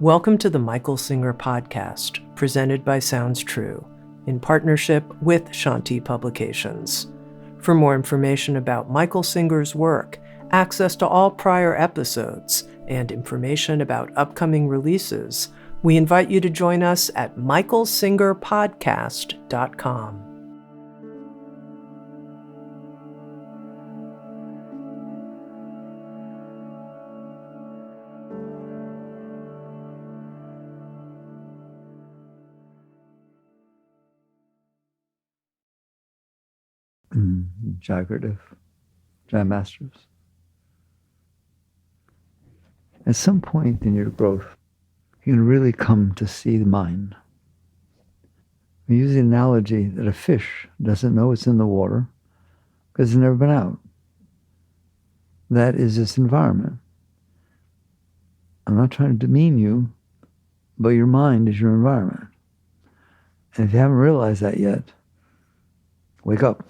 Welcome to the Michael Singer Podcast, presented by Sounds True, in partnership with Shanti Publications. For more information about Michael Singer's work, access to all prior episodes, and information about upcoming releases, we invite you to join us at michaelsingerpodcast.com. Jagradav, Jai Masters. At some point in your growth, you can really come to see the mind. We use the analogy that a fish doesn't know it's in the water because it's never been out. That is its environment. I'm not trying to demean you, but your mind is your environment. And if you haven't realized that yet, wake up.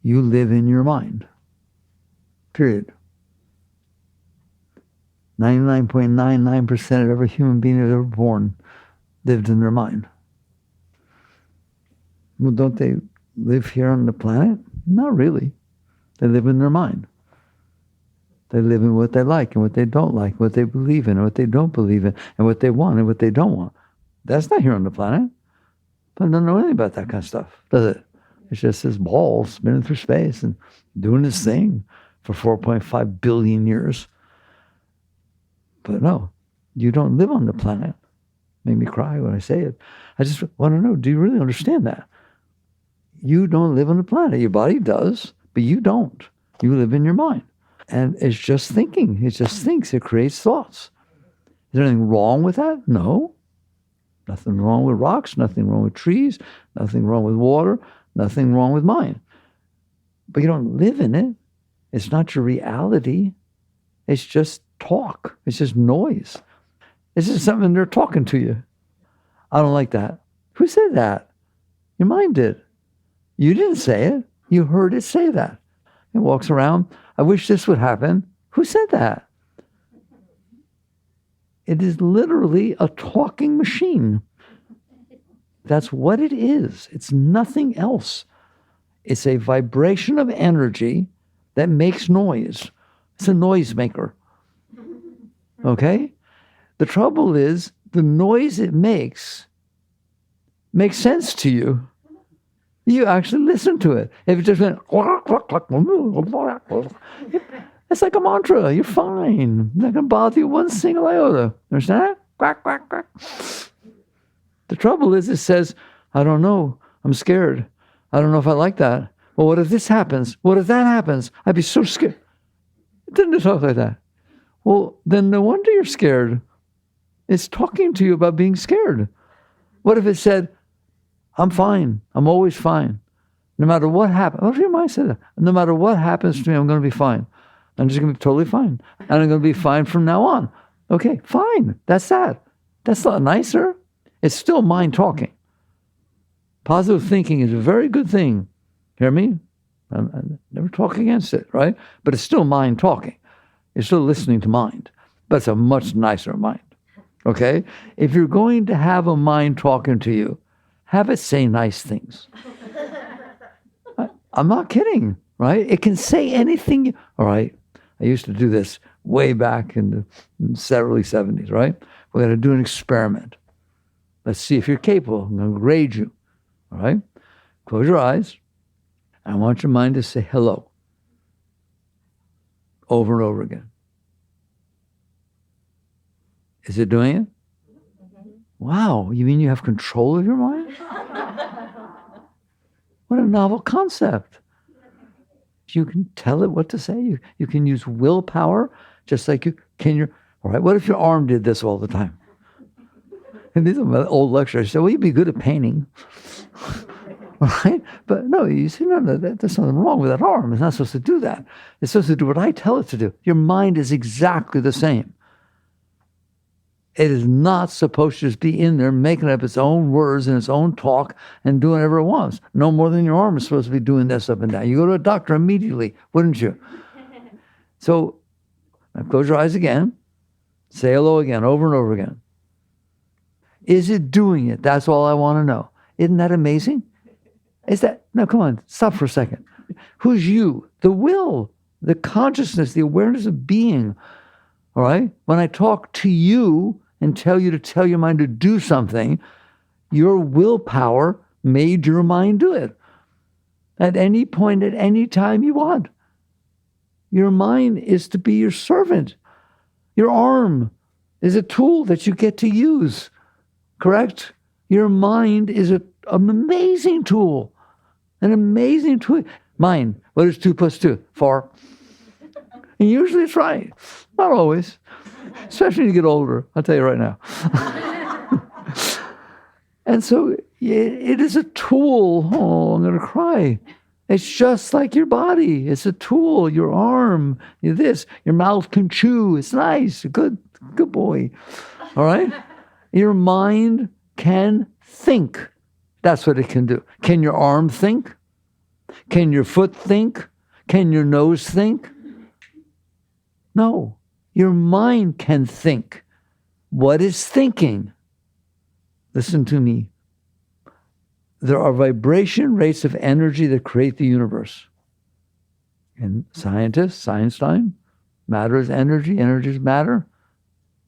You live in your mind. Period. 99.99% of every human being who's ever born lived in their mind. Well, don't they live here on the planet? Not really. They live in their mind. They live in what they like and what they don't like, what they believe in and what they don't believe in, and what they want and what they don't want. That's not here on the planet. But I don't know anything about that kind of stuff, does it? It's just this ball spinning through space and doing its thing for 4.5 billion years. But no, you don't live on the planet. Make me cry when I say it. I just want to know, do you really understand that? You don't live on the planet. Your body does, but you don't. You live in your mind. And it's just thinking. It just thinks. It creates thoughts. Is there anything wrong with that? No. Nothing wrong with rocks, nothing wrong with trees, nothing wrong with water, nothing wrong with mind. But you don't live in it. It's not your reality. It's just talk. It's just noise. It's just something they're talking to you. I don't like that. Who said that? Your mind did. You didn't say it. You heard it say that. It walks around. I wish this would happen. Who said that? It is literally a talking machine. That's what it is. It's nothing else. It's a vibration of energy that makes noise. It's a noisemaker. Okay? The trouble is, the noise it makes sense to you. You actually listen to it. If it just went, it's like a mantra. You're fine. It's not going to bother you one single iota. Understand? Quack, quack, quack. The trouble is, it says, I don't know. I'm scared. I don't know if I like that. Well, what if this happens? What if that happens? I'd be so scared. It didn't talk like that. Well, then no wonder you're scared. It's talking to you about being scared. What if it said, I'm fine. I'm always fine. No matter what happens. What if your mind said that? No matter what happens to me, I'm going to be fine. I'm just going to be totally fine. And I'm going to be fine from now on. Okay, fine. That's that. That's a lot nicer. It's still mind talking. Positive thinking is a very good thing. Hear me? I never talk against it, right? But it's still mind talking. You're still listening to mind. But it's a much nicer mind. Okay? If you're going to have a mind talking to you, have it say nice things. I'm not kidding, right? It can say anything. All right. I used to do this way back in the early 70s, right? We're going to do an experiment. Let's see if you're capable. I'm going to grade you. All right? Close your eyes. I want your mind to say hello over and over again. Is it doing it? Wow, you mean you have control of your mind? What a novel concept. You can tell it what to say. You can use willpower just like you can all right, what if your arm did this all the time? And these are my old lectures. I said, well, you'd be good at painting. All right? But no, you say, no, there's nothing wrong with that arm. It's not supposed to do that. It's supposed to do what I tell it to do. Your mind is exactly the same. It is not supposed to just be in there making up its own words and its own talk and doing whatever it wants. No more than your arm is supposed to be doing this up and down. You go to a doctor immediately, wouldn't you? So now close your eyes again. Say hello again, over and over again. Is it doing it? That's all I want to know. Isn't that amazing? No, come on, stop for a second. Who's you? The will, the consciousness, the awareness of being. All right? When I talk to you and tell you to tell your mind to do something, your willpower made your mind do it. At any point, at any time you want. Your mind is to be your servant. Your arm is a tool that you get to use. Correct? Your mind is an amazing tool. An amazing tool. Mind, what is 2 plus 2? 4. And usually it's right. Not always. Especially when you get older. I'll tell you right now. And so it is a tool. Oh, I'm going to cry. It's just like your body. It's a tool. Your arm, this. Your mouth can chew. It's nice. Good boy. All right? Your mind can think. That's what it can do. Can your arm think? Can your foot think? Can your nose think? No. Your mind can think. What is thinking? Listen to me. There are vibration rates of energy that create the universe. And scientists, Einstein, matter is energy, energy is matter.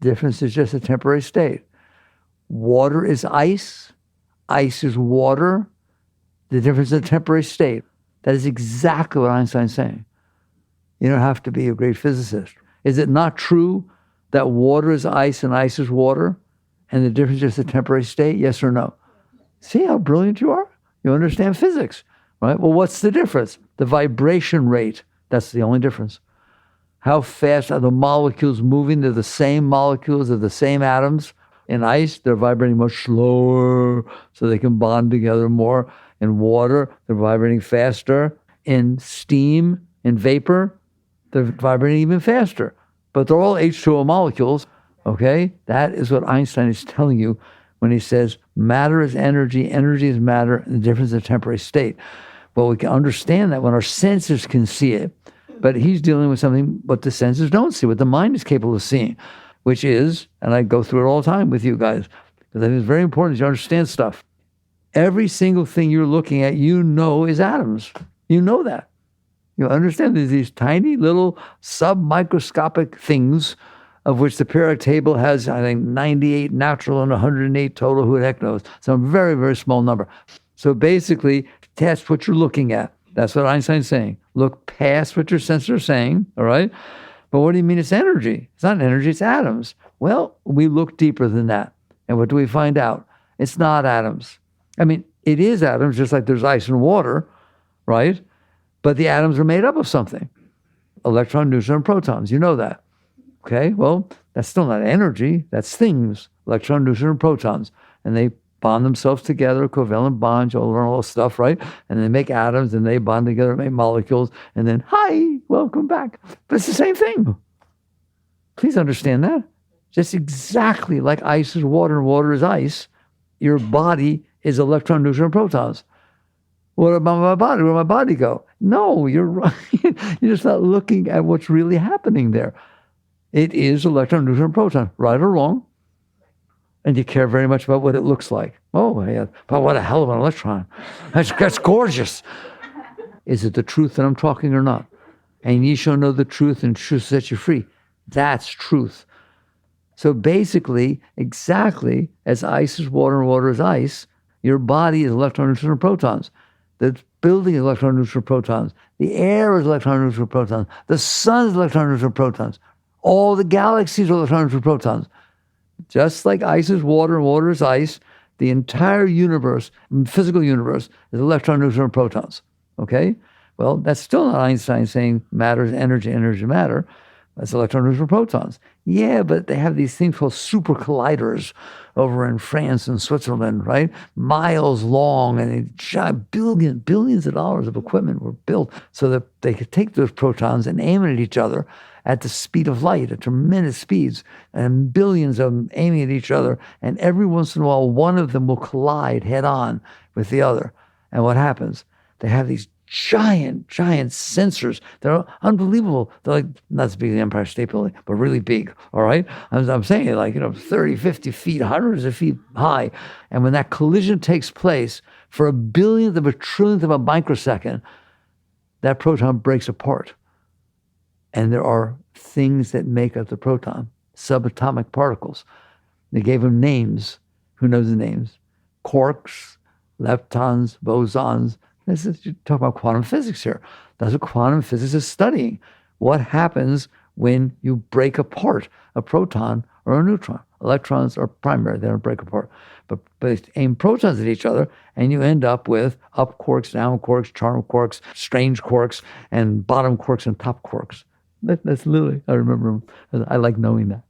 Difference is just a temporary state. Water is ice is water. The difference is a temporary state. That is exactly what Einstein's saying. You don't have to be a great physicist. Is it not true that water is ice and ice is water? And the difference is just a temporary state? Yes or no? See how brilliant you are? You understand physics, right? Well, what's the difference? The vibration rate. That's the only difference. How fast are the molecules moving? They're the same molecules, they're the same atoms. In ice, they're vibrating much slower, so they can bond together more. In water, they're vibrating faster. In steam, in vapor, they're vibrating even faster. But they're all H2O molecules, okay? That is what Einstein is telling you when he says matter is energy, energy is matter, and the difference is a temporary state. Well, we can understand that when our senses can see it, but he's dealing with something what the senses don't see, what the mind is capable of seeing, which is, and I go through it all the time with you guys, because I think it's very important that you understand stuff. Every single thing you're looking at, you know is atoms. You know that. You understand there's these tiny little sub-microscopic things of which the periodic table has, I think, 98 natural and 108 total. Who the heck knows? Some very, very small number. So basically, test what you're looking at. That's what Einstein's saying. Look past what your senses are saying, all right? But what do you mean it's energy? It's not energy, it's atoms. Well, we look deeper than that. And what do we find out? It's not atoms. I mean, it is atoms, just like there's ice and water, right? But the atoms are made up of something. Electron, neutron, and protons. You know that. Okay, well, that's still not energy. That's things. Electron, neutron, and protons. And they bond themselves together, covalent bonds, all this stuff, right? And they make atoms, and they bond together, make molecules, and then, hi, welcome back. But it's the same thing. Please understand that. Just exactly like ice is water and water is ice, your body is electron, neutron, and protons. What about my body? Where'd my body go? No, you're right. You're just not looking at what's really happening there. It is electron, neutron, and proton, right or wrong. And you care very much about what it looks like. Oh, yeah, but what a hell of an electron. That's gorgeous. Is it the truth that I'm talking or not? And ye shall know the truth, and truth set you free. That's truth. So basically, exactly as ice is water and water is ice, your body is electron, neutron, and protons. The building is electron, neutron, and protons. The air is electron, neutron, and protons. The sun is electron, neutron, and protons. All the galaxies are electron, neutron, and protons. Just like ice is water and water is ice, the entire universe, physical universe, is electron, neutron, and protons. Okay? Well, that's still not Einstein saying matter is energy, energy is matter. That's electron, neutron, and protons. Yeah, but they have these things called super colliders over in France and Switzerland, right? Miles long, and billions of dollars of equipment were built so that they could take those protons and aim it at each other at the speed of light, at tremendous speeds, and billions of them aiming at each other. And every once in a while, one of them will collide head on with the other. And what happens? They have these giant sensors that are unbelievable. They're like, not as big as the Empire State Building, but really big, all right? I'm saying like, 30, 50 feet, hundreds of feet high. And when that collision takes place, for a billionth of a trillionth of a microsecond, that proton breaks apart. And there are things that make up the proton, subatomic particles. They gave them names. Who knows the names? Quarks, leptons, bosons. You talk about quantum physics here. That's what quantum physics is studying. What happens when you break apart a proton or a neutron? Electrons are primary, they don't break apart. But aim protons at each other, and you end up with up quarks, down quarks, charm quarks, strange quarks, and bottom quarks and top quarks. That's literally, I remember them. I like knowing that.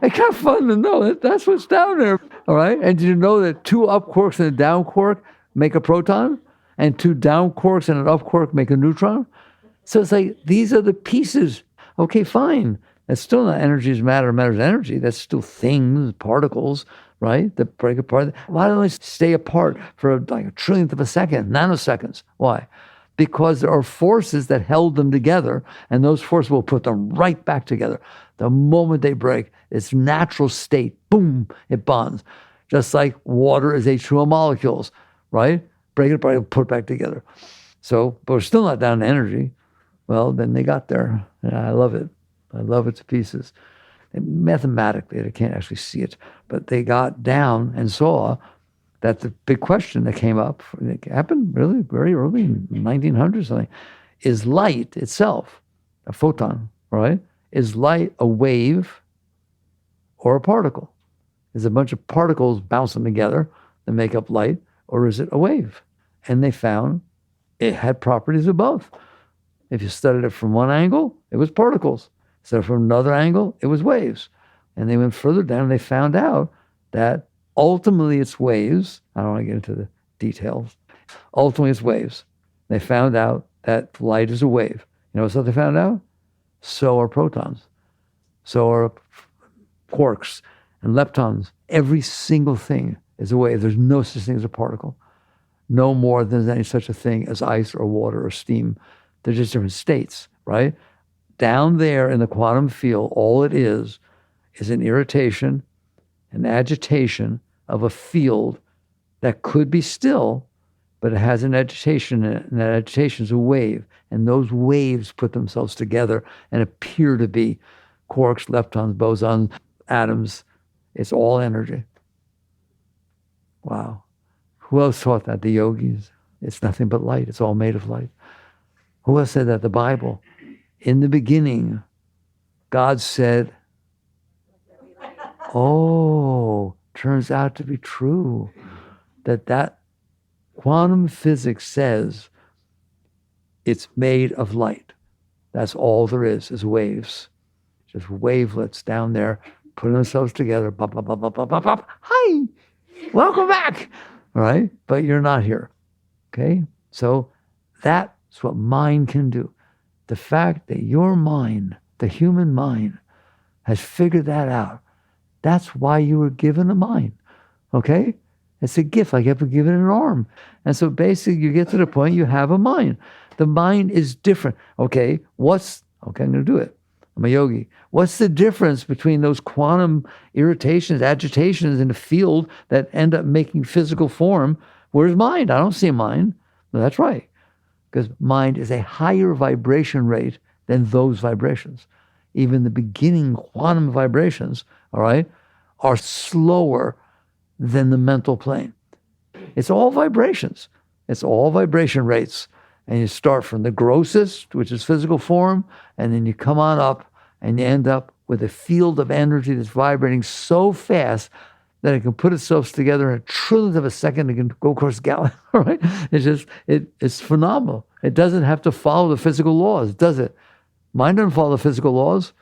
It's kind of fun to know that's what's down there, all right? And did you know that 2 up quarks and a down quark make a proton? And 2 down quarks and an up quark make a neutron? So it's like, these are the pieces. Okay, fine. That's still not energy is matter, matter is energy. That's still things, particles, right, that break apart. Why don't they stay apart for like a trillionth of a second, nanoseconds? Why? Because there are forces that held them together, and those forces will put them right back together. The moment they break, its natural state, boom, it bonds. Just like water is H2O molecules, right? Break it apart, put it back together. So, but we're still not down to energy. Well, then they got there. And I love it. I love it to pieces. And mathematically, they can't actually see it, but they got down and saw that the big question that came up, it happened really very early in 1900 something, is light itself, a photon, right? Is light a wave or a particle? Is a bunch of particles bouncing together that make up light, or is it a wave? And they found it had properties of both. If you studied it from one angle, it was particles. So from another angle, it was waves. And they went further down and they found out that ultimately it's waves. I don't want to get into the details. Ultimately it's waves. They found out that light is a wave. You know what they found out? So are protons. So are quarks and leptons. Every single thing is a wave. There's no such thing as a particle. No more than there's any such a thing as ice or water or steam. They're just different states, right? Down there in the quantum field, all it is an irritation, an agitation of a field that could be still, but it has an agitation in it, and that agitation is a wave. And those waves put themselves together and appear to be quarks, leptons, bosons, atoms. It's all energy. Wow. Who else taught that? The yogis. It's nothing but light. It's all made of light. Who else said that? The Bible. In the beginning, God said, oh, turns out to be true that quantum physics says it's made of light. That's all there is waves. Just wavelets down there, putting themselves together. Bop, bop, bop, bop, bop, bop, bop. Hi, welcome back. All right, but you're not here. Okay, so that's what mind can do. The fact that your mind, the human mind, has figured that out. That's why you were given a mind. Okay? It's a gift, like you were given an arm. And so basically you get to the point you have a mind. The mind is different. Okay, I'm going to do it. I'm a yogi. What's the difference between those quantum irritations, agitations in the field that end up making physical form? Where's mind? I don't see mind. No, that's right. Because mind is a higher vibration rate than those vibrations. Even the beginning quantum vibrations, all right, are slower than the mental plane. It's all vibrations. It's all vibration rates. And you start from the grossest, which is physical form, and then you come on up and you end up with a field of energy that's vibrating so fast that it can put itself together in a trillionth of a second. It can go across the galaxy, right? It's just, it's phenomenal. It doesn't have to follow the physical laws, does it? Mind doesn't follow the physical laws.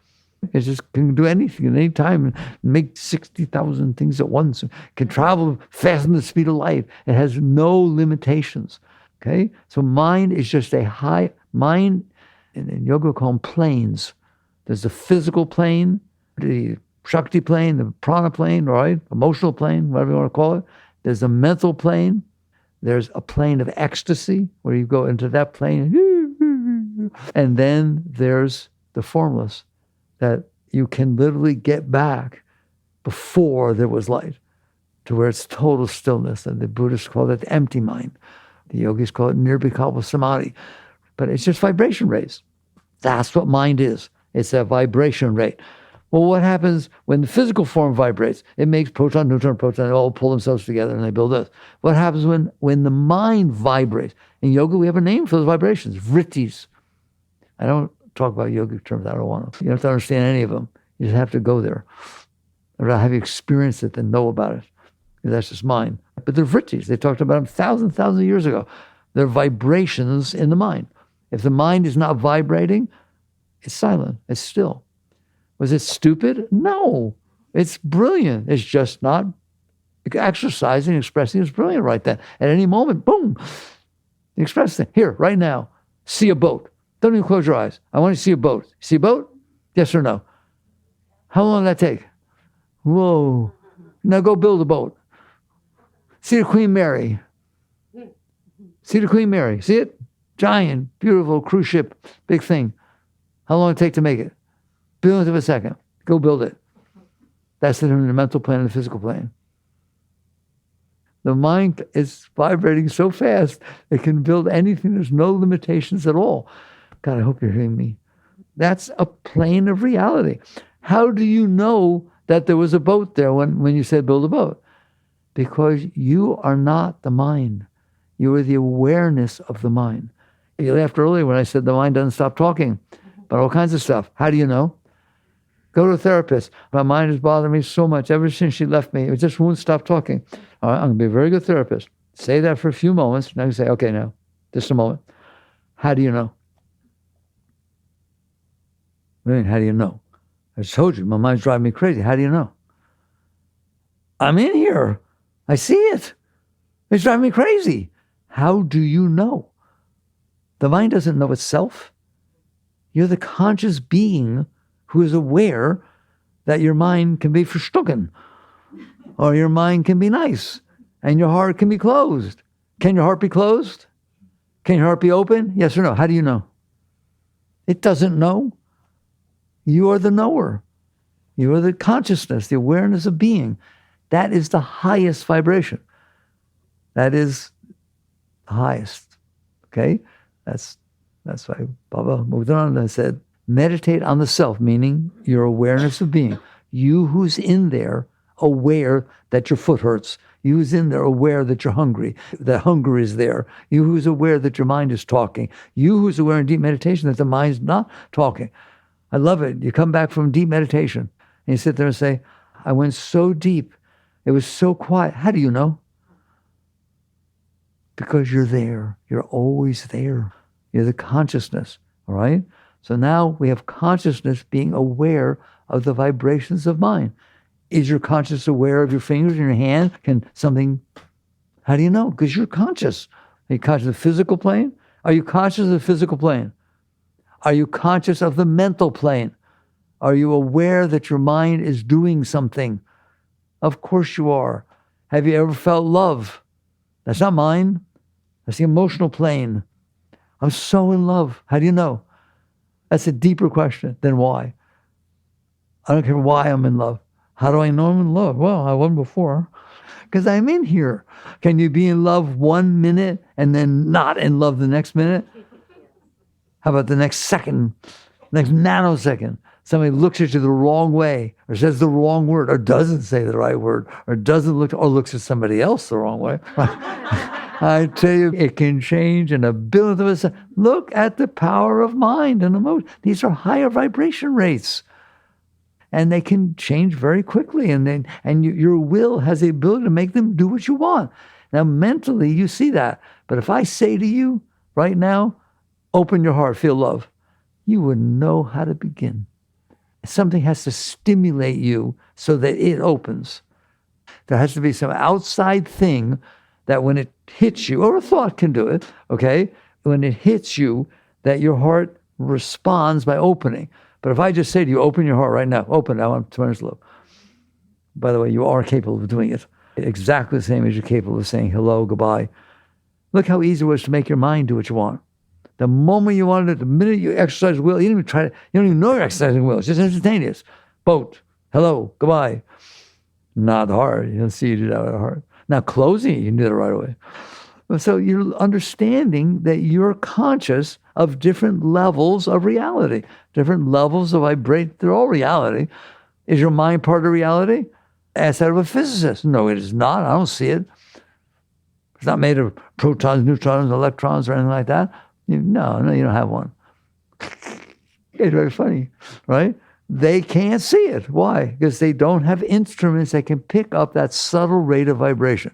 It just can do anything at any time and make 60,000 things at once. It can travel faster than the speed of light. It has no limitations, okay? So mind is just a high, mind, in yoga we call them planes. There's the physical plane, the Shakti plane, the prana plane, right? Emotional plane, whatever you want to call it. There's the mental plane, There's a plane of ecstasy where you go into that plane. And then there's the formless, that you can literally get back before there was light, to where it's total stillness. And the Buddhists call it the empty mind. The yogis call it nirvikalpa samadhi. But it's just vibration rates. That's what mind is. It's a vibration rate. Well, what happens when the physical form vibrates? It makes proton, neutron, proton, they all pull themselves together and they build this. What happens when the mind vibrates? In yoga, we have a name for those vibrations, vrittis. I don't talk about yogic terms. I don't want to. You don't have to understand any of them. You just have to go there. I'd rather have you experience it than know about it. That's just mind. But they're vrittis. They talked about them thousands of years ago. They're vibrations in the mind. If the mind is not vibrating, it's silent. It's still. Was it stupid? No. It's brilliant. It's just not exercising, expressing. It's brilliant right then. At any moment, boom, express it. Here, right now, see a boat. Don't even close your eyes. I want you to see a boat. See a boat? Yes or no? How long did that take? Whoa. Now go build a boat. See the Queen Mary. See the Queen Mary. See it? Giant, beautiful cruise ship, big thing. How long did it take to make it? Billionth of a second. Go build it. That's in the mental plane and the physical plane. The mind is vibrating so fast, it can build anything. There's no limitations at all. God, I hope you're hearing me. That's a plane of reality. How do you know that there was a boat there when you said build a boat? Because you are not the mind. You are the awareness of the mind. You laughed earlier when I said the mind doesn't stop talking about all kinds of stuff. How do you know? Go to a therapist. My mind is bothering me so much. Ever since she left me, it just won't stop talking. All right, I'm going to be a very good therapist. Say that for a few moments. Now you say, okay, now, just a moment. How do you know? What do you mean, how do you know? I just told you, my mind's driving me crazy. How do you know? I'm in here. I see it. It's driving me crazy. How do you know? The mind doesn't know itself. You're the conscious being who is aware that your mind can be verstoken, or your mind can be nice, and your heart can be closed. Can your heart be closed? Can your heart be open? Yes or no? How do you know? It doesn't know. You are the knower. You are the consciousness, the awareness of being. That is the highest vibration. That is the highest. Okay? That's why Baba moved on and said, meditate on the self, meaning your awareness of being. You who's in there, aware that your foot hurts. You who's in there, aware that you're hungry, that hunger is there. You who's aware that your mind is talking. You who's aware in deep meditation that the mind's not talking. I love it. You come back from deep meditation and you sit there and say, I went so deep. It was so quiet. How do you know? Because you're there. You're always there. You're the consciousness, all right? So now we have consciousness being aware of the vibrations of mind. Is your conscious aware of your fingers in your hand? How do you know? Because you're conscious. Are you conscious of the physical plane? Are you conscious of the physical plane? Are you conscious of the mental plane? Are you aware that your mind is doing something? Of course you are. Have you ever felt love? That's not mine. That's the emotional plane. I'm so in love. How do you know? That's a deeper question than why. I don't care why I'm in love. How do I know I'm in love? Well, I wasn't before. Because I'm in here. Can you be in love 1 minute and then not in love the next minute? How about the next second, next nanosecond? Somebody looks at you the wrong way, or says the wrong word, or doesn't say the right word, or doesn't look, or looks at somebody else the wrong way. I tell you, it can change in a billionth of a second. Look at the power of mind and emotion. These are higher vibration rates. And they can change very quickly. And your will has the ability to make them do what you want. Now, mentally, you see that. But if I say to you right now, open your heart, feel love, you wouldn't know how to begin. Something has to stimulate you so that it opens. There has to be some outside thing that when it hits you, or a thought can do it, okay? When it hits you, that your heart responds by opening. But if I just say to you, open your heart right now, open, I want to love. By the way, you are capable of doing it. Exactly the same as you're capable of saying hello, goodbye. Look how easy it was to make your mind do what you want. The moment you wanted it, the minute you exercise will, you don't even know you're exercising will. It's just instantaneous. Boat, hello, goodbye. Not hard. You don't see you do that hard. Now closing, you can do that right away. So you're understanding that you're conscious of different levels of reality, different levels of vibration. They're all reality. Is your mind part of reality? Ask that of a physicist. No, it is not. I don't see it. It's not made of protons, neutrons, electrons, or anything like that. No, you don't have one. It's very funny, right? They can't see it. Why? Because they don't have instruments that can pick up that subtle rate of vibration.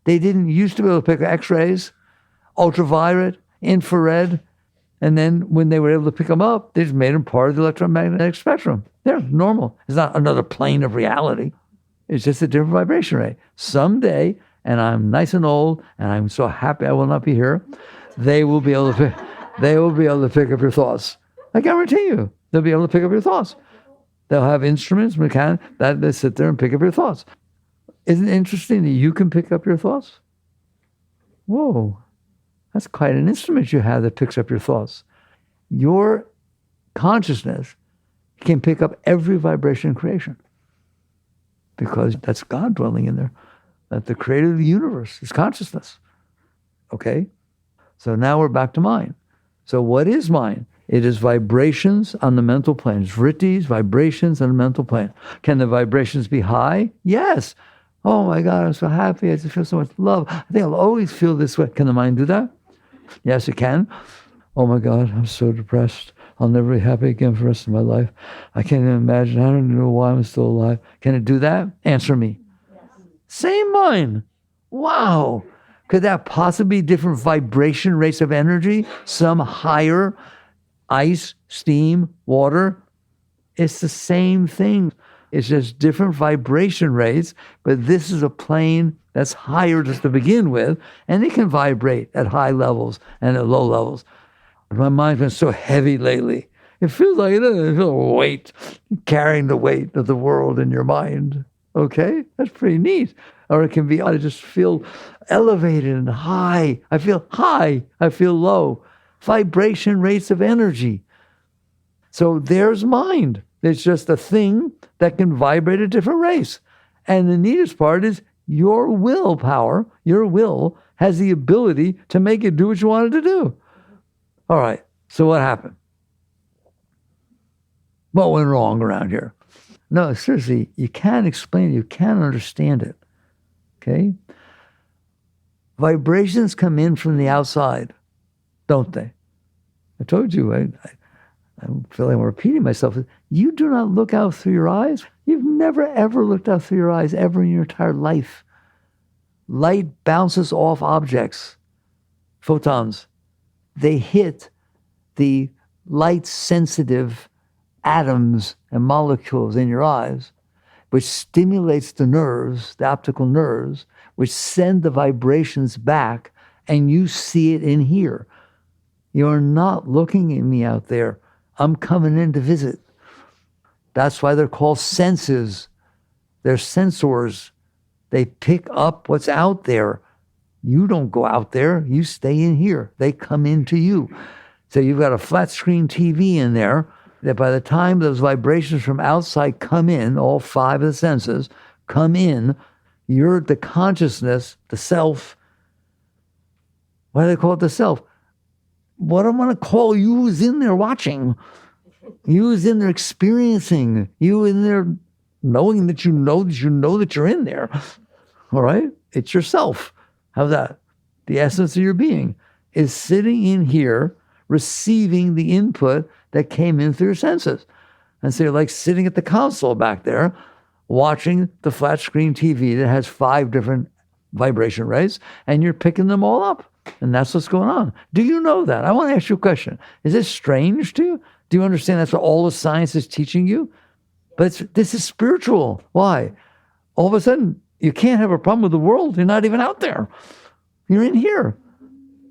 They didn't used to be able to pick X-rays, ultraviolet, infrared, and then when they were able to pick them up, they just made them part of the electromagnetic spectrum. They're normal. It's not another plane of reality. It's just a different vibration rate. Someday, and I'm nice and old, and I'm so happy I will not be here, they will be able to pick up your thoughts. I guarantee you, they'll be able to pick up your thoughts. They'll have instruments, mechanics, that they sit there and pick up your thoughts. Isn't it interesting that you can pick up your thoughts? Whoa, that's quite an instrument you have that picks up your thoughts. Your consciousness can pick up every vibration in creation because that's God dwelling in there. That the creator of the universe is consciousness. Okay? So now we're back to mind. So what is mind? It is vibrations on the mental plane. It's vrittis, vibrations on the mental plane. Can the vibrations be high? Yes. Oh my God, I'm so happy. I just feel so much love. I think I'll always feel this way. Can the mind do that? Yes, it can. Oh my God, I'm so depressed. I'll never be happy again for the rest of my life. I can't even imagine. I don't even know why I'm still alive. Can it do that? Answer me. Yes. Same mind. Wow. Could that possibly be different vibration rates of energy? Some higher, ice, steam, water. It's the same thing. It's just different vibration rates, but this is a plane that's higher just to begin with, and it can vibrate at high levels and at low levels. My mind's been so heavy lately. It feels like it feels a weight, carrying the weight of the world in your mind. Okay? That's pretty neat. Or it can be, I just feel elevated and high. I feel high. I feel low. Vibration rates of energy. So there's mind. It's just a thing that can vibrate at different rates. And the neatest part is your willpower, your will, has the ability to make it do what you want it to do. All right, so what happened? What went wrong around here? No, seriously, you can't explain it. You can't understand it. Okay? Vibrations come in from the outside, don't they? I told you, I feel like I'm repeating myself. You do not look out through your eyes. You've never, ever looked out through your eyes ever in your entire life. Light bounces off objects, photons. They hit the light-sensitive atoms and molecules in your eyes, which stimulates the nerves, the optical nerves, which send the vibrations back, and you see it in here. You're not looking at me out there. I'm coming in to visit. That's why they're called senses. They're sensors. They pick up what's out there. You don't go out there. You stay in here. They come into you. So you've got a flat screen TV in there that by the time those vibrations from outside come in, all five of the senses come in, you're the consciousness, the self. Why do they call it the self? What I want to call you is in there watching. You is in there experiencing. You in there knowing that you know that you're in there. All right? It's yourself. How's that? The essence of your being is sitting in here receiving the input that came in through your senses. And so you're like sitting at the console back there watching the flat screen TV that has 5 different vibration rates, and you're picking them all up. And that's what's going on. Do you know that? I want to ask you a question. Is this strange to you? Do you understand that's what all the science is teaching you? But this is spiritual. Why? All of a sudden, you can't have a problem with the world. You're not even out there. You're in here.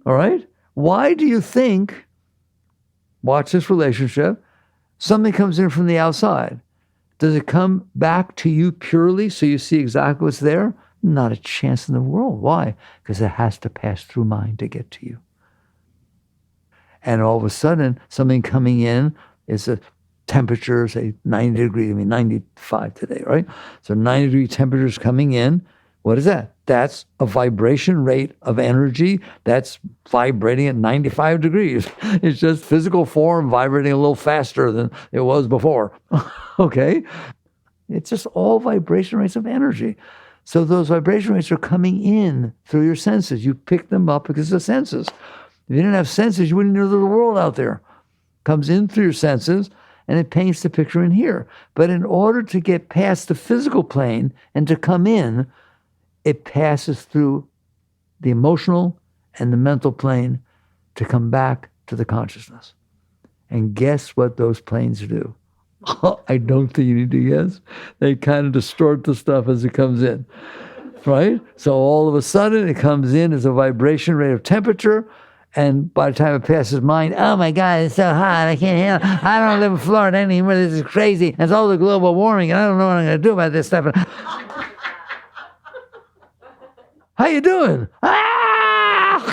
All right? Why do you think, watch this relationship, something comes in from the outside? Does it come back to you purely so you see exactly what's there? Not a chance in the world. Why? Because it has to pass through mind to get to you. And all of a sudden, something coming in is a temperature, say 90 degrees, 95 today, right? So 90-degree temperatures coming in. What is that? That's a vibration rate of energy that's vibrating at 95 degrees. It's just physical form vibrating a little faster than it was before. Okay? It's just all vibration rates of energy. So those vibration rates are coming in through your senses. You pick them up because of senses. If you didn't have senses, you wouldn't know there's a world out there. It comes in through your senses, and it paints the picture in here. But in order to get past the physical plane and to come in, it passes through the emotional and the mental plane to come back to the consciousness. And guess what those planes do? I don't think you need to guess. They kind of distort the stuff as it comes in, right? So all of a sudden, it comes in as a vibration rate of temperature. And by the time it passes mind, oh my God, it's so hot, I can't handle it. I don't live in Florida anymore, this is crazy. It's all the global warming, and I don't know what I'm going to do about this stuff. How you doing? Ah!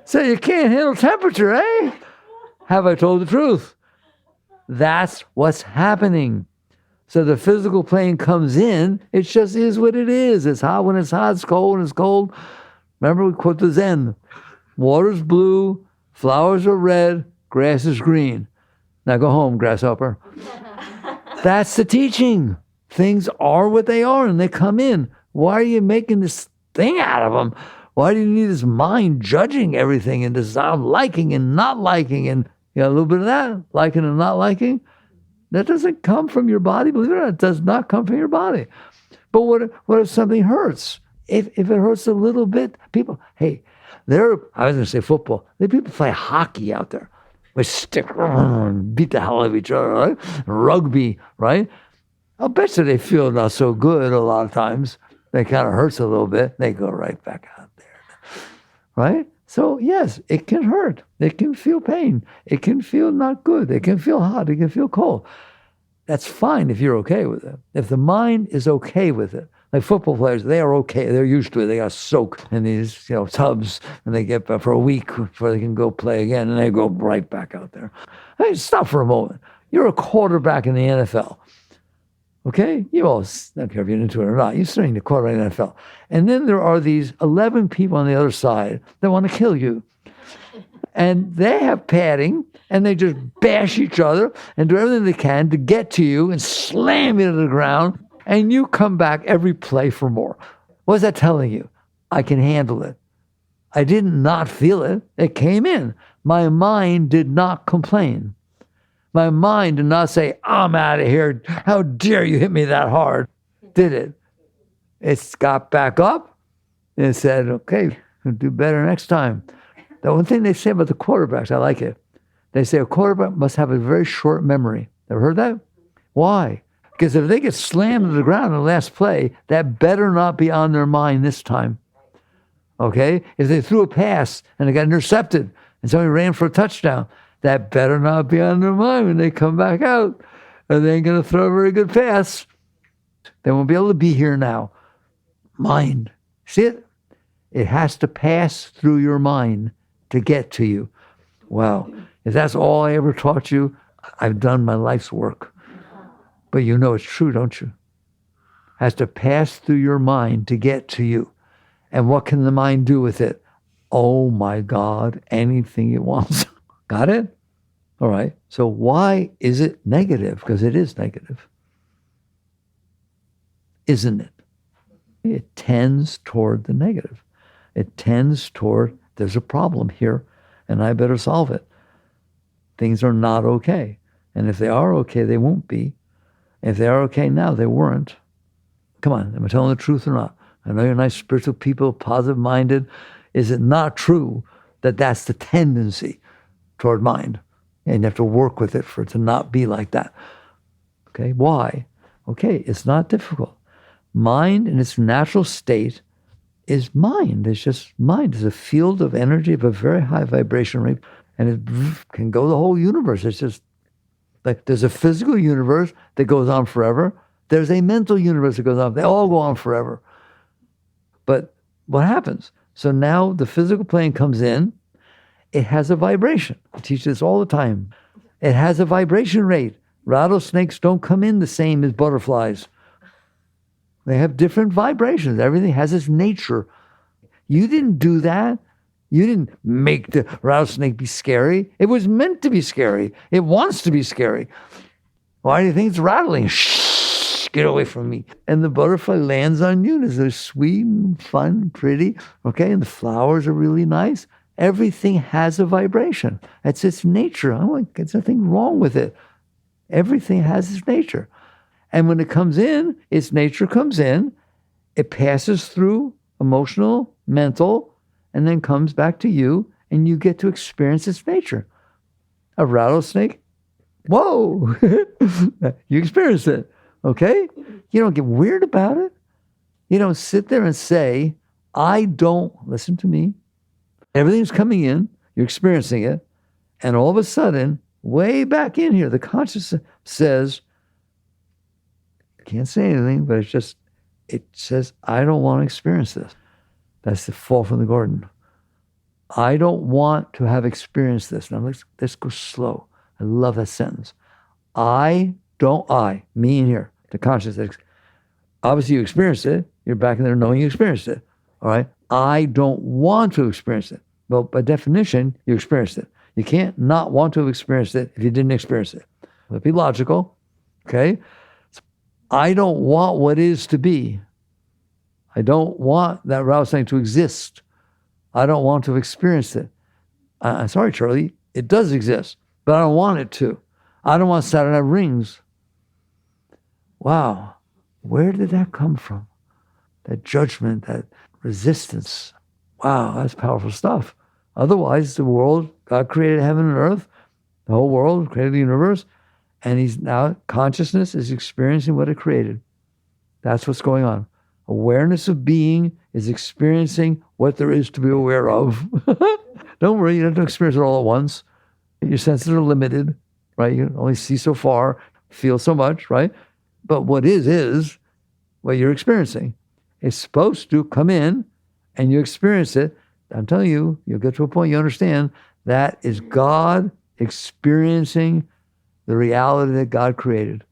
So you can't handle temperature, eh? Have I told the truth? That's what's happening. So the physical plane comes in, it just is what it is. It's hot when it's hot, it's cold when it's cold. Remember, we quote the Zen. Water's blue, flowers are red, grass is green. Now go home, grasshopper. That's the teaching. Things are what they are, and they come in. Why are you making this thing out of them? Why do you need this mind judging everything and this liking and not liking? And you got a little bit of that, liking and not liking. That doesn't come from your body. Believe it or not, it does not come from your body. But what if something hurts? If it hurts a little bit, people, hey, I was going to say football. There are people play hockey out there. They stick and beat the hell out of each other, right? Rugby, right? I'll bet you they feel not so good a lot of times. They kind of hurts a little bit. They go right back out there, right? So yes, it can hurt. It can feel pain. It can feel not good. It can feel hot. It can feel cold. That's fine if you're okay with it. If the mind is okay with it. Like football players, they are okay. They're used to it. They got soaked in these, tubs, and they get back for a week before they can go play again, and they go right back out there. Hey, stop for a moment. You're a quarterback in the NFL. Okay? You all, I don't care if you're into it or not, you're starting to quarterback in the NFL. And then there are these 11 people on the other side that want to kill you. And they have padding, and they just bash each other and do everything they can to get to you and slam you to the ground. And you come back every play for more. What's that telling you? I can handle it. I did not feel it. It came in. My mind did not complain. My mind did not say, I'm out of here. How dare you hit me that hard? Did it? It got back up and said, okay, we'll do better next time. The one thing they say about the quarterbacks, I like it. They say a quarterback must have a very short memory. Ever heard that? Why? Because if they get slammed to the ground in the last play, that better not be on their mind this time. Okay? If they threw a pass and it got intercepted and somebody ran for a touchdown, that better not be on their mind when they come back out. Or they ain't going to throw a very good pass. They won't be able to be here now. Mind. See it? It has to pass through your mind to get to you. Wow. If that's all I ever taught you, I've done my life's work. But you know it's true, don't you? It has to pass through your mind to get to you. And what can the mind do with it? Oh my God, anything it wants. Got it? All right. So why is it negative? Because it is negative. Isn't it? It tends toward the negative. It tends toward, there's a problem here, and I better solve it. Things are not okay. And if they are okay, they won't be. If they are okay now, they weren't. Come on, am I telling the truth or not? I know you're nice spiritual people, positive-minded. Is it not true that that's the tendency toward mind? And you have to work with it for it to not be like that. Okay, why? Okay, it's not difficult. Mind in its natural state is mind. It's just mind. It's a field of energy of a very high vibration rate, and it can go the whole universe. It's just like there's a physical universe that goes on forever. There's a mental universe that goes on. They all go on forever. But what happens? So now the physical plane comes in. It has a vibration. I teach this all the time. It has a vibration rate. Rattlesnakes don't come in the same as butterflies. They have different vibrations. Everything has its nature. You didn't do that. You didn't make the rattlesnake be scary. It was meant to be scary. It wants to be scary. Why do you think it's rattling? Shh, get away from me. And the butterfly lands on you. And it's so sweet and fun and pretty. Okay, and the flowers are really nice. Everything has a vibration. That's its nature. I'm like, there's nothing wrong with it. Everything has its nature. And when it comes in, its nature comes in. It passes through emotional, mental, and then comes back to you, and you get to experience its nature. A rattlesnake, whoa, you experience it, okay? You don't get weird about it. You don't sit there and say, I don't, listen to me. Everything's coming in, you're experiencing it, and all of a sudden, way back in here, the consciousness says, can't say anything, but it says, I don't want to experience this. That's the fall from the garden. I don't want to have experienced this. Now let's go slow. I love that sentence. Me in here, the consciousness. Obviously you experienced it. You're back in there knowing you experienced it. All right. I don't want to experience it. Well, by definition, you experienced it. You can't not want to have experienced it if you didn't experience it. Let's be logical. Okay. I don't want what is to be. I don't want that rattlesnake to exist. I don't want to have experienced it. I'm sorry, Charlie, it does exist, but I don't want it to. I don't want Saturn to have rings. Wow, where did that come from? That judgment, that resistance. Wow, that's powerful stuff. Otherwise, the world, God created heaven and earth, the whole world, created the universe, and he's now, consciousness is experiencing what it created. That's what's going on. Awareness of being is experiencing what there is to be aware of. Don't worry, you don't have to experience it all at once. Your senses are limited, right? You can only see so far, feel so much, right? But what is what you're experiencing. It's supposed to come in and you experience it. I'm telling you, you'll get to a point you understand that is God experiencing the reality that God created.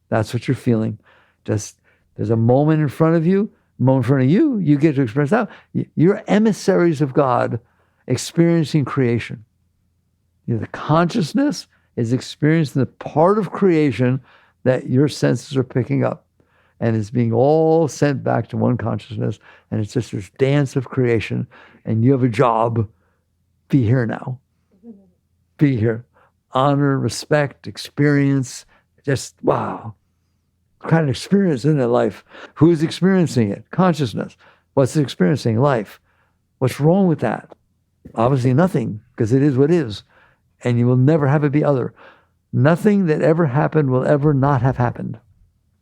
That's what you're feeling. Just there's a moment in front of you, you get to experience that. You're emissaries of God experiencing creation. The consciousness is experiencing the part of creation that your senses are picking up. And it's being all sent back to one consciousness. And it's just this dance of creation. And you have a job. Be here now. Be here. Honor, respect, experience. Just, wow. What kind of experience, isn't it, life? Who's experiencing it? Consciousness. What's experiencing? Life. What's wrong with that? Obviously nothing, because it is what is. And you will never have it be other. Nothing that ever happened will ever not have happened.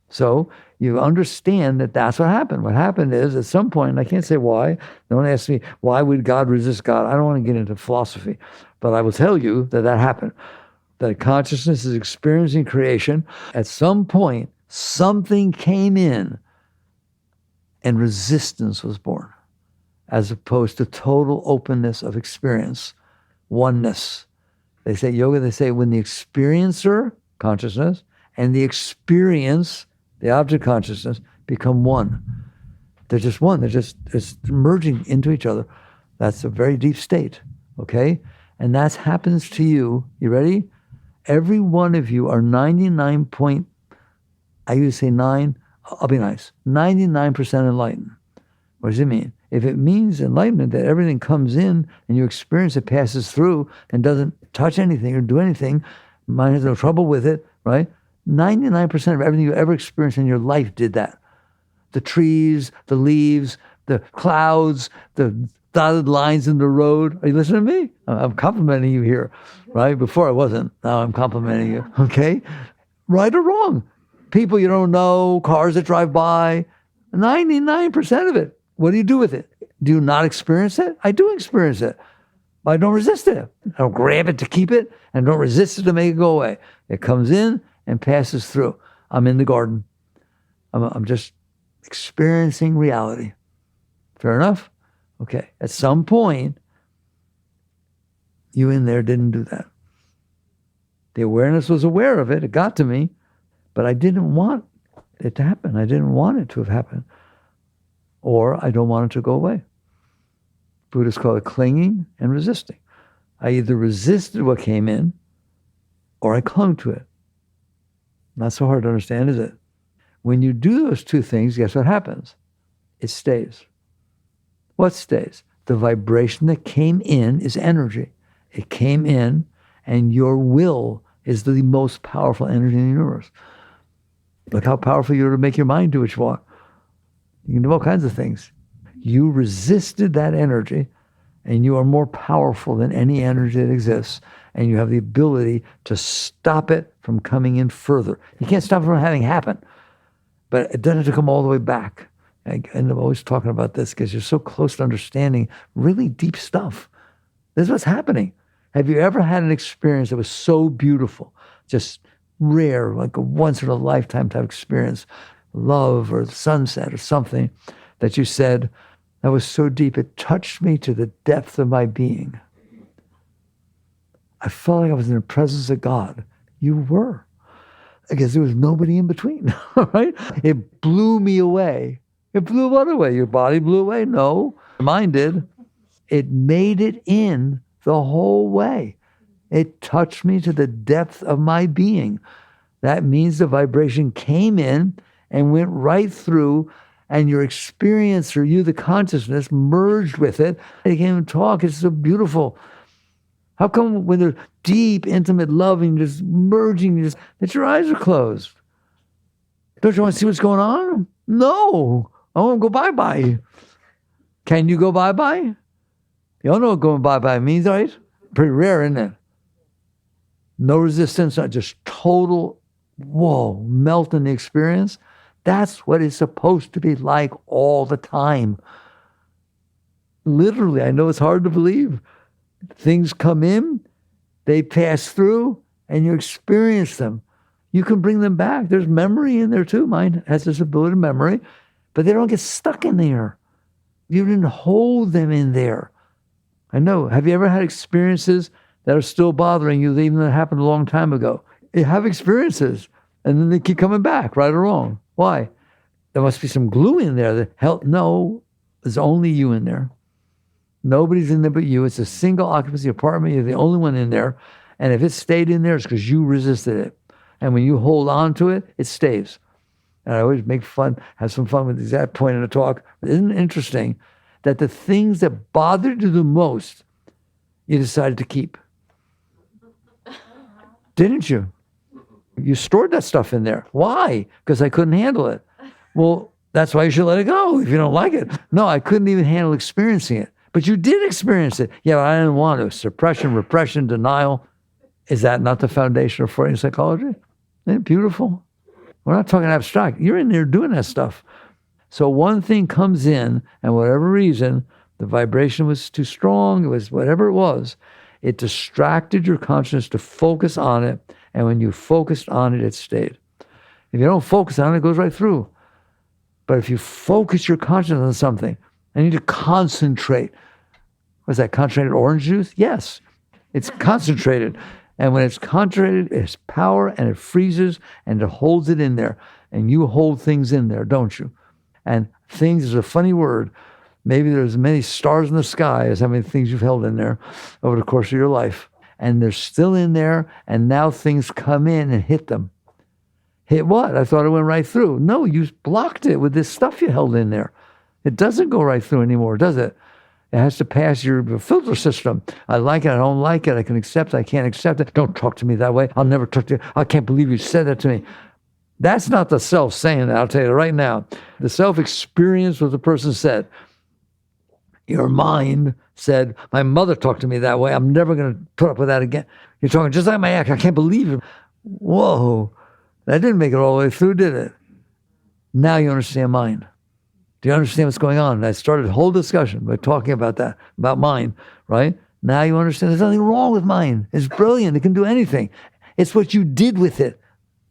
So you understand that that's what happened. What happened is, at some point, and I can't say why, don't ask me, why would God resist God? I don't want to get into philosophy, but I will tell you that happened. That consciousness is experiencing creation. At some point, something came in and resistance was born, as opposed to total openness of experience, oneness. They say, yoga, they say, when the experiencer, consciousness, and the experience, the object consciousness, become one. They're just one. They're just merging into each other. That's a very deep state, okay? And that happens to you. You ready? Every one of you are 99 I usually say 9, I'll be nice, 99% enlightened. What does it mean? If it means enlightenment, that everything comes in and you experience it, passes through and doesn't touch anything or do anything, mind has no trouble with it, right? 99% of everything you ever experienced in your life did that. The trees, the leaves, the clouds, the dotted lines in the road. Are you listening to me? I'm complimenting you here, right? Before I wasn't. Now I'm complimenting you, okay? Right or wrong. People you don't know, cars that drive by, 99% of it. What do you do with it? Do you not experience it? I do experience it. But I don't resist it. I don't grab it to keep it and don't resist it to make it go away. It comes in and passes through. I'm in the garden. I'm just experiencing reality. Fair enough? Okay. At some point, you in there didn't do that. The awareness was aware of it. It got to me, but I didn't want it to happen. I didn't want it to have happened. Or I don't want it to go away. Buddhists call it clinging and resisting. I either resisted what came in or I clung to it. Not so hard to understand, is it? When you do those two things, guess what happens? It stays. What stays? The vibration that came in is energy. It came in, and your will is the most powerful energy in the universe. Look how powerful you are to make your mind do what you want. You can do all kinds of things. You resisted that energy, and you are more powerful than any energy that exists, and you have the ability to stop it from coming in further. You can't stop it from having happen, but it doesn't have to come all the way back. I end up always talking about this because you're so close to understanding really deep stuff. This is what's happening. Have you ever had an experience that was so beautiful, just rare, like a once-in-a-lifetime type experience, love or sunset or something, that you said, that was so deep, it touched me to the depth of my being. I felt like I was in the presence of God. You were. I guess there was nobody in between, right? It blew me away. It blew what away? Your body blew away? No, mine did. It made it in the whole way. It touched me to the depth of my being. That means the vibration came in and went right through, and your experience, or you, the consciousness, merged with it. They can't even talk. It's so beautiful. How come when there's deep, intimate love and just merging, that your eyes are closed? Don't you want to see what's going on? No. I want to go bye-bye. Can you go bye-bye? You all know what going bye-bye means, right? Pretty rare, isn't it? No resistance, not just total, whoa, melt in the experience. That's what it's supposed to be like all the time. Literally, I know it's hard to believe. Things come in, they pass through, and you experience them. You can bring them back. There's memory in there too. Mind has this ability to memory, but they don't get stuck in there. You didn't hold them in there. I know. Have you ever had experiences that are still bothering you, even that happened a long time ago? You have experiences, and then they keep coming back, right or wrong. Why? There must be some glue in there that help. No, there's only you in there. Nobody's in there but you. It's a single occupancy apartment. You're the only one in there. And if it stayed in there, it's because you resisted it. And when you hold on to it, it stays. And I always make fun, have some fun with the exact point in the talk. Isn't it interesting that the things that bothered you the most, you decided to keep? Didn't you? You stored that stuff in there. Why? Because I couldn't handle it. Well, that's why you should let it go if you don't like it. No, I couldn't even handle experiencing it. But you did experience it. Yeah, but I didn't want to. Suppression, repression, denial. Is that not the foundation of Freudian psychology? Isn't it beautiful? We're not talking abstract. You're in there doing that stuff. So one thing comes in, and whatever reason, the vibration was too strong, it was whatever it was, it distracted your consciousness to focus on it, and when you focused on it, it stayed. If you don't focus on it, it goes right through. But if you focus your consciousness on something, I need to concentrate. Was that concentrated orange juice? Yes, it's concentrated. And when it's concentrated, it's power, and it freezes, and it holds it in there. And you hold things in there, don't you? And things is a funny word. Maybe there's as many stars in the sky as how many things you've held in there over the course of your life. And they're still in there, and now things come in and hit them. Hit what? I thought it went right through. No, you blocked it with this stuff you held in there. It doesn't go right through anymore, does it? It has to pass your filter system. I like it, I don't like it, I can accept it, I can't accept it. Don't talk to me that way. I'll never talk to you. I can't believe you said that to me. That's not the self saying that, I'll tell you right now. The self experienced what the person said. Your mind said, my mother talked to me that way. I'm never going to put up with that again. You're talking just like my ex. I can't believe it. Whoa. That didn't make it all the way through, did it? Now you understand mine. Do you understand what's going on? And I started a whole discussion by talking about that, about mine, right? Now you understand there's nothing wrong with mine. It's brilliant. It can do anything. It's what you did with it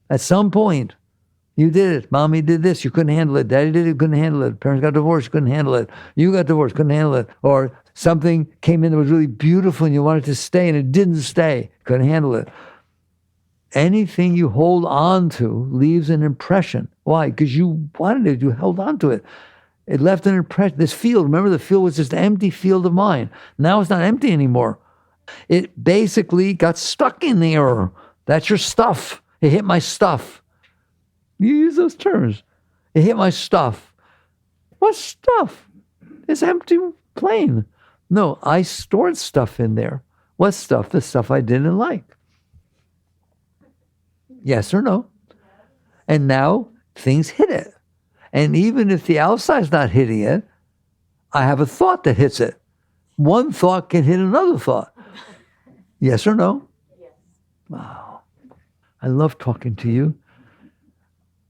at some point. You did it. Mommy did this. You couldn't handle it. Daddy did it. You couldn't handle it. Parents got divorced. You couldn't handle it. You got divorced. Couldn't handle it. Or something came in that was really beautiful and you wanted to stay and it didn't stay. Couldn't handle it. Anything you hold on to leaves an impression. Why? Because you wanted it. You held on to it. It left an impression. This field, remember the field was just an empty field of mind. Now it's not empty anymore. It basically got stuck in there. That's your stuff. It hit my stuff. You use those terms. It hit my stuff. What stuff? It's empty plane. No, I stored stuff in there. What stuff? The stuff I didn't like. Yes or no? And now things hit it. And even if the outside's not hitting it, I have a thought that hits it. One thought can hit another thought. Yes or no? Yes. Wow. I love talking to you.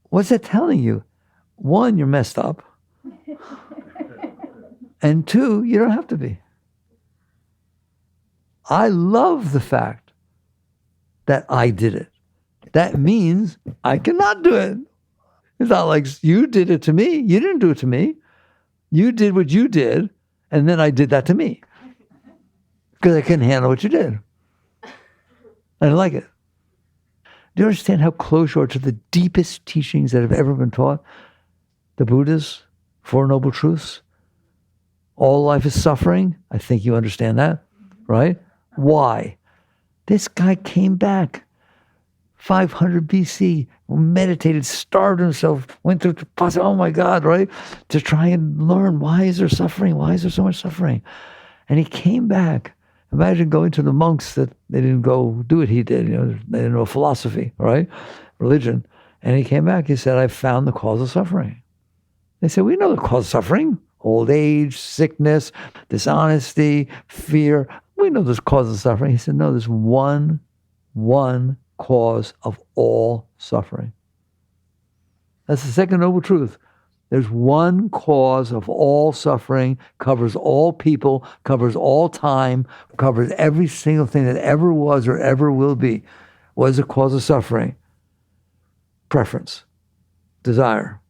What's that telling you? One, you're messed up. And two, you don't have to be. I love the fact that I did it. That means I cannot do it. It's not like you did it to me. You didn't do it to me. You did what you did, and then I did that to me. Because I couldn't handle what you did. I didn't like it. Do you understand how close you are to the deepest teachings that have ever been taught? The Buddha's Four Noble Truths. All life is suffering. I think you understand that, right? Why? This guy came back 500 BC, meditated, starved himself, went through the process, oh my God, right? To try and learn, why is there suffering? Why is there so much suffering? And he came back. Imagine going to the monks that they didn't go do what he did. They didn't know philosophy, right? Religion. And he came back. He said, I found the cause of suffering. They said, we know the cause of suffering. Old age, sickness, dishonesty, fear. We know there's cause of suffering. He said, no, there's one cause of all suffering. That's the second noble truth. There's one cause of all suffering, covers all people, covers all time, covers every single thing that ever was or ever will be. What is the cause of suffering? Preference, desire.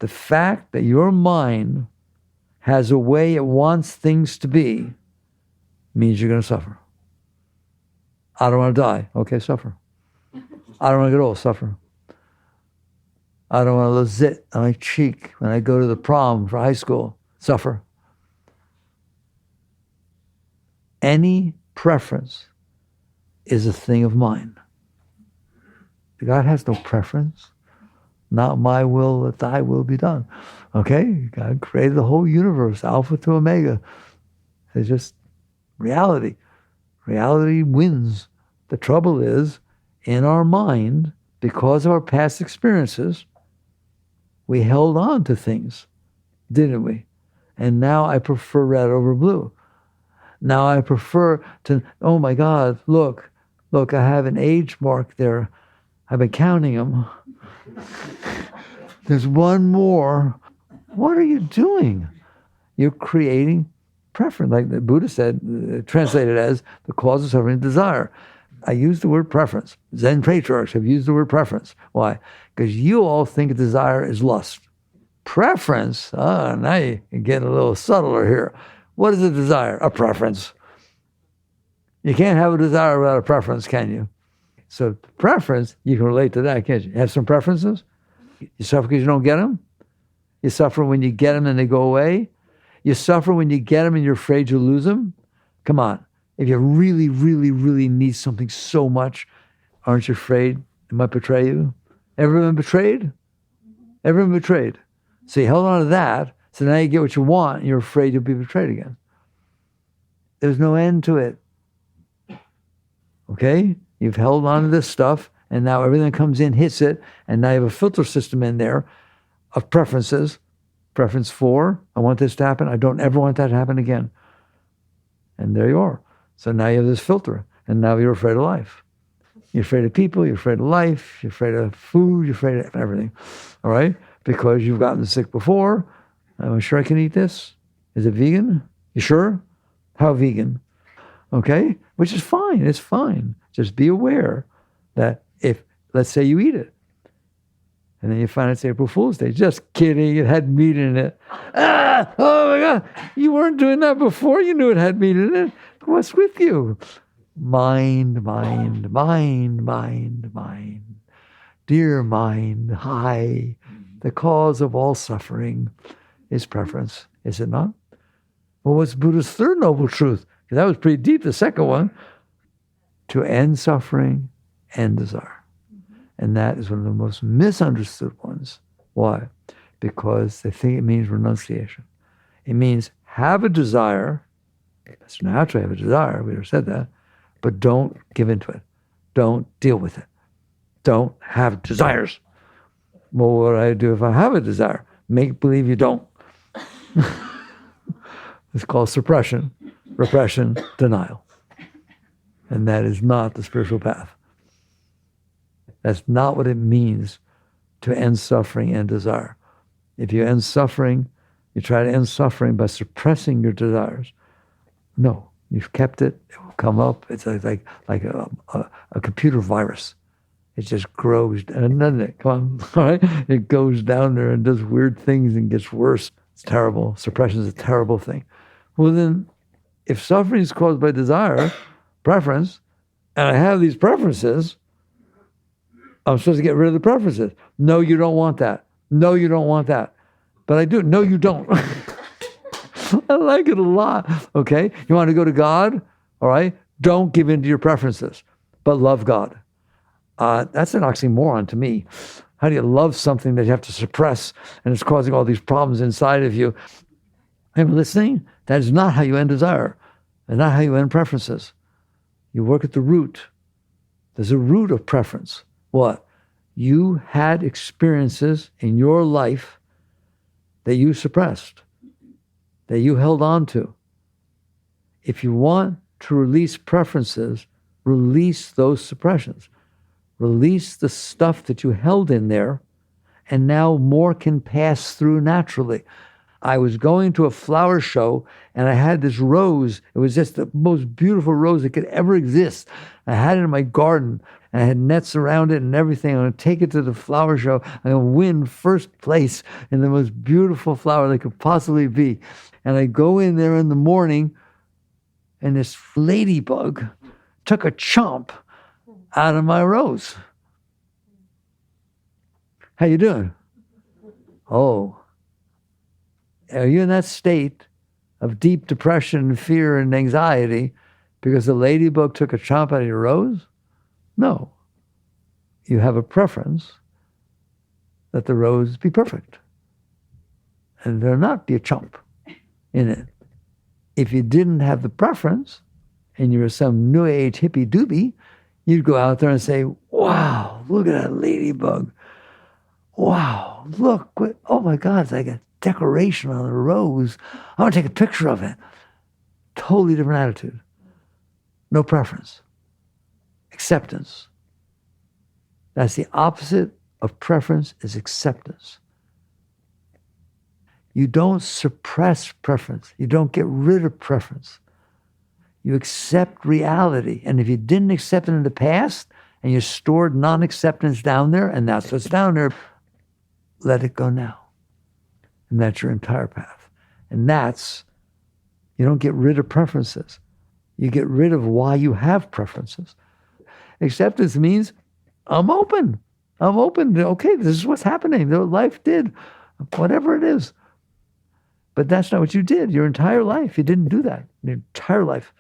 The fact that your mind has a way it wants things to be means you're going to suffer. I don't want to die. Okay, suffer. I don't want to get old. Suffer. I don't want a little zit on my cheek when I go to the prom for high school. Suffer. Any preference is a thing of mind. God has no preference. Not my will, that thy will be done. Okay? God created the whole universe, Alpha to Omega. It's just reality. Reality wins. The trouble is, in our mind, because of our past experiences, we held on to things, didn't we? And now I prefer red over blue. Now I prefer to, oh my God, look, I have an age mark there. I've been counting them. There's one more. What are you doing? You're creating preference, like the Buddha said, translated as the cause of suffering, desire. I use the word preference. Zen patriarchs have used the word preference. Why? Because you all think desire is lust. Preference, now you get a little subtler here. What is a desire? A preference. You can't have a desire without a preference, can you? So preference, you can relate to that, can't you? Have some preferences? You suffer because you don't get them? You suffer when you get them and they go away? You suffer when you get them and you're afraid you'll lose them? Come on. If you really, really, really need something so much, aren't you afraid it might betray you? Ever been betrayed? Ever been betrayed? So you held on to that, so now you get what you want, and you're afraid you'll be betrayed again. There's no end to it. Okay? You've held on to this stuff, and now everything that comes in hits it, and now you have a filter system in there of preferences. Preference 4, I want this to happen. I don't ever want that to happen again. And there you are. So now you have this filter, and now you're afraid of life. You're afraid of people, you're afraid of life, you're afraid of food, you're afraid of everything. All right? Because you've gotten sick before. I'm sure I can eat this. Is it vegan? You sure? How vegan? Okay? Which is fine. It's fine. Just be aware that if, let's say you eat it, And then you find it's April Fool's Day. Just kidding. It had meat in it. Ah! Oh my God. You weren't doing that before. You knew it had meat in it. What's with you? Mind, mind, mind, mind, mind. Dear mind, hi. The cause of all suffering is preference. Is it not? Well, what's Buddha's third noble truth? Because that was pretty deep, the second one. To end suffering, end desire. And that is one of the most misunderstood ones. Why? Because they think it means renunciation. It means have a desire. It's natural to have a desire. We never said that. But don't give into it. Don't deal with it. Don't have desires. Well, what do I do if I have a desire? Make believe you don't. It's called suppression, repression, denial. And that is not the spiritual path. That's not what it means to end suffering and desire. If you end suffering, you try to end suffering by suppressing your desires. No, you've kept it. It will come up. It's like a computer virus. It just grows, and doesn't it? Come on, all right? It goes down there and does weird things and gets worse. It's terrible. Suppression is a terrible thing. Well, then, if suffering is caused by desire, preference, and I have these preferences, I'm supposed to get rid of the preferences. No, you don't want that. No, you don't want that. But I do. No, you don't. I like it a lot. Okay? You want to go to God? All right? Don't give in to your preferences, but love God. That's an oxymoron to me. How do you love something that you have to suppress and it's causing all these problems inside of you? Are you listening? That is not how you end desire. That's not how you end preferences. You work at the root. There's a root of preference. What? You had experiences in your life that you suppressed, that you held on to. If you want to release preferences, release those suppressions. Release the stuff that you held in there, and now more can pass through naturally. I was going to a flower show, and I had this rose. It was just the most beautiful rose that could ever exist. I had it in my garden, and I had nets around it and everything. I'm going to take it to the flower show. I'm going to win first place in the most beautiful flower that could possibly be. And I go in there in the morning, and this ladybug took a chomp out of my rose. How you doing? Oh. Are you in that state of deep depression, fear, and anxiety because the ladybug took a chomp out of your rose? No. You have a preference that the rose be perfect and there not be a chomp in it. If you didn't have the preference and you were some new age hippie doobie, you'd go out there and say, wow, look at that ladybug. Wow, look, oh my God, it's like a decoration on a rose. I want to take a picture of it. Totally different attitude. No preference. Acceptance. That's the opposite of preference, is acceptance. You don't suppress preference. You don't get rid of preference. You accept reality. And if you didn't accept it in the past and you stored non-acceptance down there, and that's what's down there, let it go now. And that's your entire path. And that's, you don't get rid of preferences. You get rid of why you have preferences. Acceptance means I'm open. I'm open to, okay, this is what's happening. Life did, whatever it is. But that's not what you did your entire life. You didn't do that your entire life.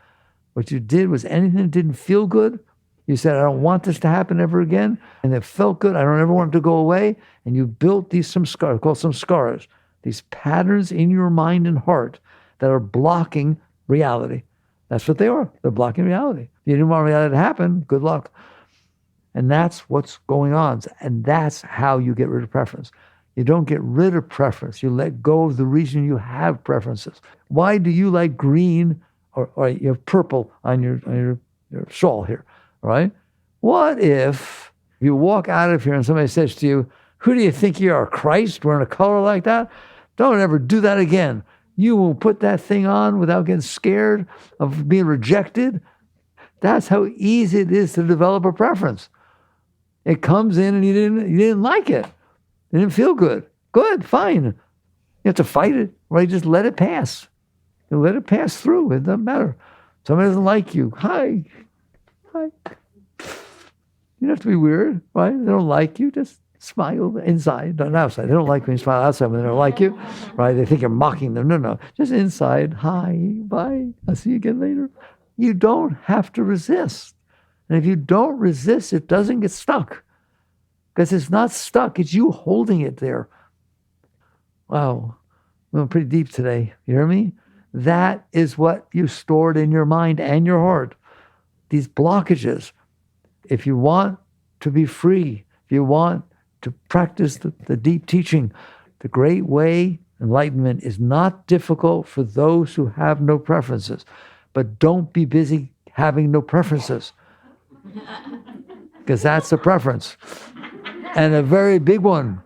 What you did was anything that didn't feel good, you said, I don't want this to happen ever again. And it felt good. I don't ever want it to go away. And you built some scars, called some scars, these patterns in your mind and heart that are blocking reality. That's what they are. They're blocking reality. If you didn't want reality to happen, good luck. And that's what's going on. And that's how you get rid of preference. You don't get rid of preference. You let go of the reason you have preferences. Why do you like green or you have purple on your shawl here, right? What if you walk out of here and somebody says to you, who do you think you are, Christ, wearing a color like that? Don't ever do that again. You will put that thing on without getting scared of being rejected. That's how easy it is to develop a preference. It comes in and you didn't like it. It didn't feel good. Good, fine. You have to fight it, right? Just let it pass. You let it pass through. It doesn't matter. Somebody doesn't like you. Hi. You don't have to be weird, right? They don't like you. Just smile inside, not outside. They don't like when you smile outside when they don't like you, right? They think you're mocking them. No. Just inside. Hi, bye. I'll see you again later. You don't have to resist. And if you don't resist, it doesn't get stuck. Because it's not stuck. It's you holding it there. Wow. I'm going pretty deep today. You hear me? That is what you stored in your mind and your heart. These blockages. If you want to be free, if you want to practice the deep teaching, the great way, enlightenment, is not difficult for those who have no preferences. But don't be busy having no preferences. Because that's a preference. And a very big one.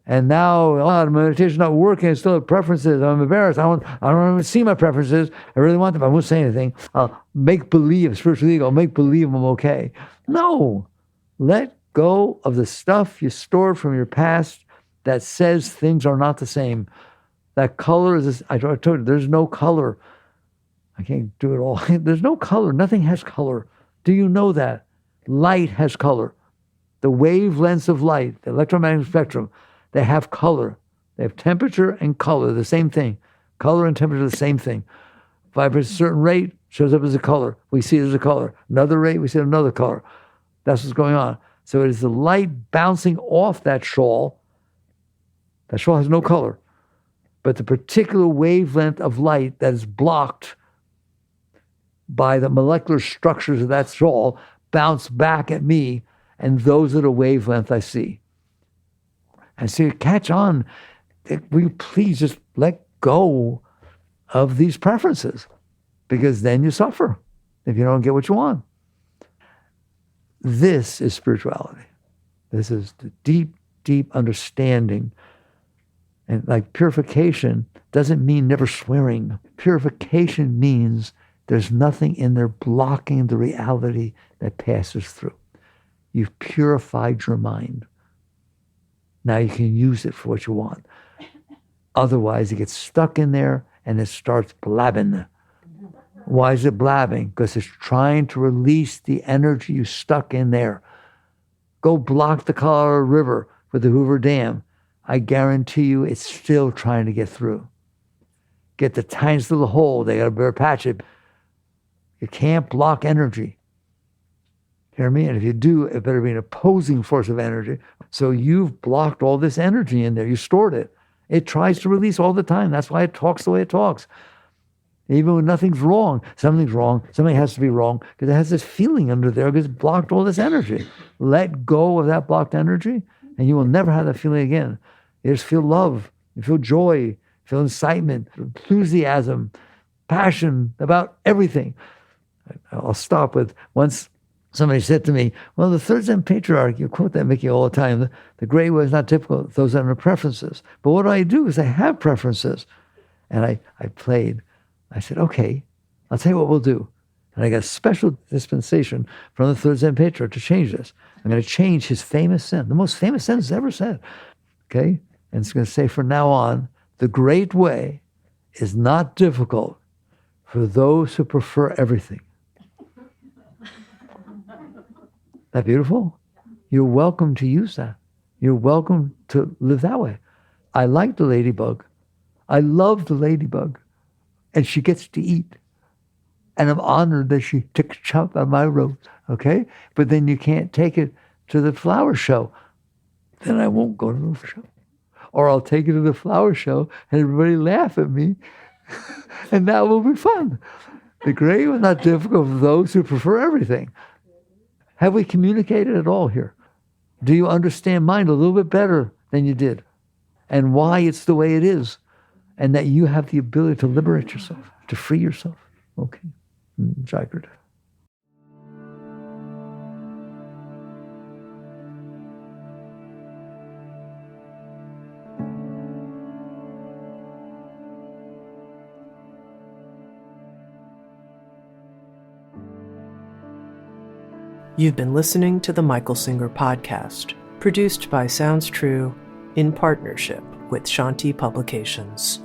And now, meditation not working, I still have preferences. I'm embarrassed. I don't even see my preferences. I really want them. I won't say anything. I'll make believe, spiritual ego, I'll make believe I'm okay. No. Let go of the stuff you stored from your past that says things are not the same. That color is, I told you, there's no color. I can't do it all. There's no color. Nothing has color. Do you know that? Light has color. The wavelengths of light, the electromagnetic spectrum, they have color. They have temperature and color, the same thing. Color and temperature, the same thing. Vibrates a certain rate, shows up as a color. We see it as a color. Another rate, we see another color. That's what's going on. So it is the light bouncing off that shawl. That shawl has no color. But the particular wavelength of light that is blocked by the molecular structures of that shawl bounce back at me, and those are the wavelength I see. And so you catch on. Will you please just let go of these preferences? Because then you suffer if you don't get what you want. This is spirituality. This is the deep, deep understanding. And like purification doesn't mean never swearing. Purification means there's nothing in there blocking the reality that passes through. You've purified your mind. Now you can use it for what you want. Otherwise, it gets stuck in there and it starts blabbing. Why is it blabbing? Because it's trying to release the energy you stuck in there. Go block the Colorado River with the Hoover Dam. I guarantee you it's still trying to get through. Get the tiniest little hole, they got to better patch it. You can't block energy. Hear me? And if you do, it better be an opposing force of energy. So you've blocked all this energy in there. You stored it. It tries to release all the time. That's why it talks the way it talks. Even when nothing's wrong, something's wrong. Something has to be wrong because it has this feeling under there because it blocked all this energy. Let go of that blocked energy and you will never have that feeling again. You just feel love. You feel joy. You feel excitement, enthusiasm, passion about everything. I'll stop with once somebody said to me, well, the third Zen patriarch, you quote that, Mickey, all the time, the great way is not typical, those are preferences. But what do I do is I have preferences. And I played. I said, okay, I'll tell you what we'll do. And I got a special dispensation from the third Zen patriarch to change this. I'm going to change his famous sentence, the most famous sentence ever said. Okay? And it's going to say from now on, the great way is not difficult for those who prefer everything. That beautiful? You're welcome to use that. You're welcome to live that way. I like the ladybug. I love the ladybug. And she gets to eat. And I'm honored that she took a chop out of my rose, okay? But then you can't take it to the flower show. Then I won't go to the show. Or I'll take it to the flower show and everybody laugh at me. And that will be fun. The great was not difficult for those who prefer everything. Have we communicated at all here? Do you understand mind a little bit better than you did? And why it's the way it is? And that you have the ability to liberate yourself, to free yourself. Okay. Jagrata. You've been listening to the Michael Singer Podcast, produced by Sounds True in partnership with Shanti Publications.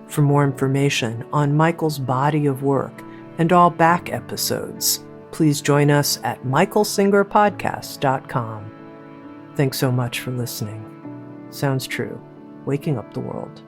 For more information on Michael's body of work and all back episodes, please join us at michaelsingerpodcast.com. Thanks so much for listening. Sounds True, waking up the world.